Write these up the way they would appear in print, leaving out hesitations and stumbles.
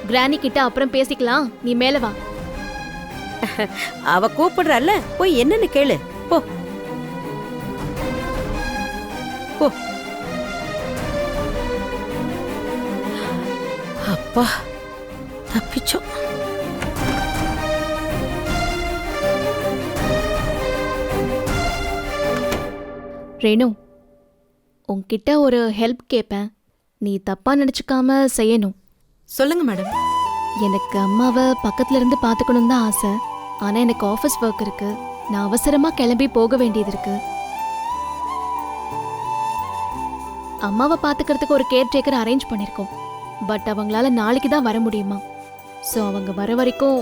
Granny கிட்ட அப்புறம் பேசிக்கலாம், நீ மேல வா. அவ கூப்பிடுறால, போய் என்னன்னு கேளு. போ போ. அப்பா, தப்பிச்சோம். ரேணு, உன்கிட்ட ஒரு ஹெல்ப் கேட்பேன், நீ தப்பா நினைச்சுக்காம செய்யணும். சொல்லுங்க மேடம். எனக்கு அம்மாவை பக்கத்துல இருந்து பாத்துக்கணும் தான் ஆசை. ஆனா எனக்கு ஆபீஸ் ஒர்க் இருக்கு, நான் அவசரமா கிளம்பி போக வேண்டியது இருக்கு. அம்மாவை பாத்துக்கிறதுக்கு ஒரு கேர்டேக்கர் அரேஞ்ச் பண்ணிருக்கோம். பட் அவங்களால நாளைக்கு தான் வர முடியுமா? ஸோ அவங்க வர வரைக்கும்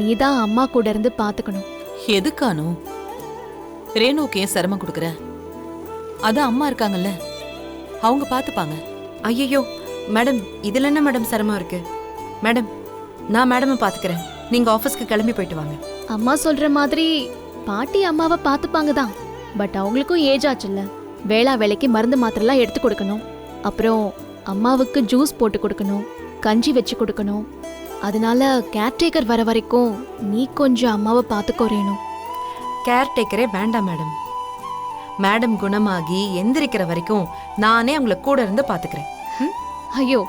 நீ தான் அம்மா கூட இருந்து பாத்துக்கணும். எதுக்கானோ ரேணுக்கு ஏன் சிரமம் கொடுக்குற? அதான் அம்மா இருக்காங்கல்ல, அவங்க பாத்துப்பாங்க. ஐயோ மேடம், இதுல என்ன மேடம் சிரமம் இருக்கு? மேடம், நான் மேடமை பாத்துக்கிறேன். நீங்க ஆபீஸ்க்கு கிளம்பி போயிட்டு வாங்க. அம்மா சொல்ற மாதிரி பாட்டி அம்மாவை பாத்துப்பாங்க தான். பட் அவங்களுக்கும் ஏஜ் ஆச்சுல்ல, வேளா வேலைக்கு மருந்து மாத்திரெல்லாம் எடுத்து கொடுக்கணும். அப்புறம் அம்மாவுக்கு ஜூஸ் போட்டு கொடுக்கணும், கஞ்சி வச்சு கொடுக்கணும். அதனால கேர்டேக்கர் வர வரைக்கும் நீ கொஞ்சம் அம்மாவை பாத்துக்கோறேனும். கேர்டேக்கரே வேண்டாம் மேடம். மேடம் குணமாகி எந்திரிக்கிற வரைக்கும் நானே அவங்கள கூட இருந்து பாத்துக்கிறேன். ஐயோ,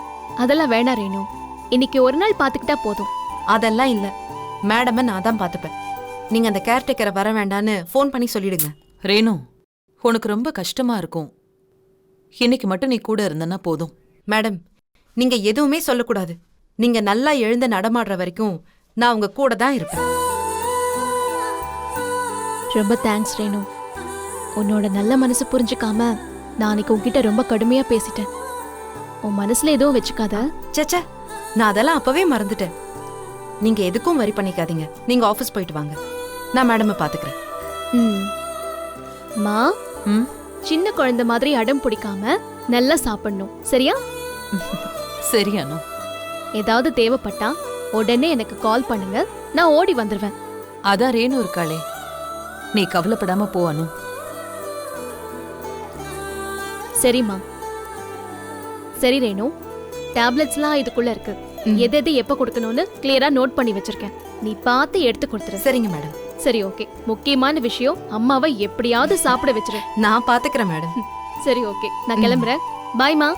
அதெல்லாம் வேணாம் ரேணு, இன்னைக்கு ஒரு நாள் பாத்துக்கிட்டா போதும். அதெல்லாம் இல்ல, மேடமை நான் தான் பாத்துப்பேன். நீங்க அந்த கேர்டேக்கரை வர வேண்டான்னு ஃபோன் பண்ணி சொல்லிடுங்க. ரேணு, உனக்கு ரொம்ப கஷ்டமா இருக்கும். இன்னைக்கு மட்டும் நீ கூட இருந்தனா போதும். மேடம், நீங்க எதுவுமே சொல்லக்கூடாது. நீங்க நல்லா எழுந்து நடமாடுற வரைக்கும் நான் உங்க கூட தான் இருப்பேன். ரொம்ப தேங்க்ஸ் ரேணு. உன்னோட நல்ல மனசு புரிஞ்சுக்காம நான் அன்னைக்கு உன்கிட்ட ரொம்ப கடுமையா பேசிட்டேன். உன் மனசுல எதுவும் வச்சுக்காத. சச்சா, நான் அதெல்லாம் அப்பவே மறந்துட்டேன். நீங்க எதுக்கும் வரி பண்ணிக்காதீங்க. நீங்க ஆபீஸ் போயிட்டு வாங்க, நான் மேடமை பாத்துக்கிறேன். மா, சின்ன குழந்தை மாதிரி அடம் பிடிக்காம நல்லா சாப்பிடணும், சரியா? சரியானோ. ஏதாவது தேவைப்பட்டா உடனே எனக்கு கால் பண்ணுங்க, நான் ஓடி வந்துருவேன். அதான் ரேணு இருக்காளே, நீ கவலைப்படாம போவானு. சரிம்மா. சரி ரேணு, டேப்லெட்ஸ்லாம் இதுக்குள்ள இருக்கு. எது எது எப்ப கொடுக்கணும்னு கிளியரா நோட் பண்ணி வச்சிருக்கேன். நீ பார்த்து எடுத்து கொடுத்துரு. சரிங்க மேடம். சரி, ஓகே. முக்கியமான விஷயம், அம்மாவை எப்படியாவது சாப்பிட வச்சிரு. நான் பாத்துக்கிறேன் மேடம். சரி, ஓகே, நான் கிளம்புறேன். பாய்மா.